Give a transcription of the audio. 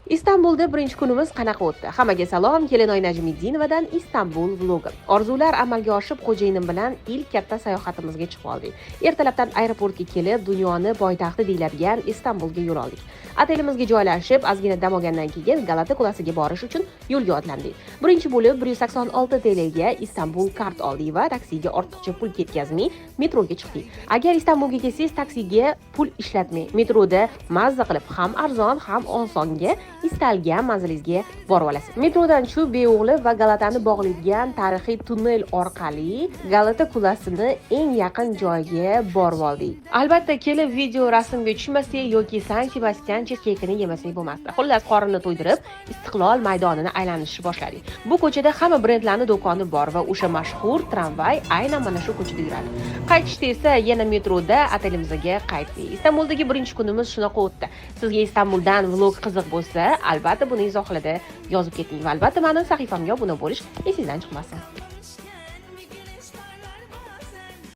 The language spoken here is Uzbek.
Istanbulda birinchi kunimiz qanaqa o'tdi? Hammaga salom, Kelinoy Najmiddinovdan Istanbul vlogi. Orzular amalga oshib, xo'jayinim bilan ilk katta sayohatimizga chiqib oldik. Ertalabdan aeroportga kelib, dunyoni poytaxti deyiladigan Istanbulga yo'l oldik. Otelimizga joylashib, ozgina dam olgandan keyin Galata kulasiga borish uchun yo'lga otlandik. Birinchi bo'lib 186 TL ga Istanbul kart oldik va taksiga ortiqcha pul ketkazmay metroga chiqdik. Agar Istanbulga kelsangiz, taksiga pul ishlatmang. Metroda mazza qilib ham arzon, ham osonga istalgan manzilingizga borib olasiz. Metrodan shu Beyo'g'li va Galatani bog'laydigan tarixiy tunnel orqali Galata kulasini eng yaqin joyiga borib oldik. Albatta, kelib video rasmga tushmasak yoki San-Sebastian cheeskeykini yemasak bo'lmasdi. Xullas, qorinni to'ydirib, Istiqlol maydonini aylanishni boshladik. Bu ko'chada hamma brendlarning do'koni bor va o'sha mashhur tramvay aynan mana shu ko'chada yuradi. Qaytishda esa yana metroda otelimizga qaytdik. Istanbuldagi birinchi kunimiz shunaqa o'tdi. Sizga Istanbuldan vlog qiziq bo'lsa, albatta buni izohlarda yozib keting va albatta meni sahifamga obuna bo'lish esingizdan chiqmasin.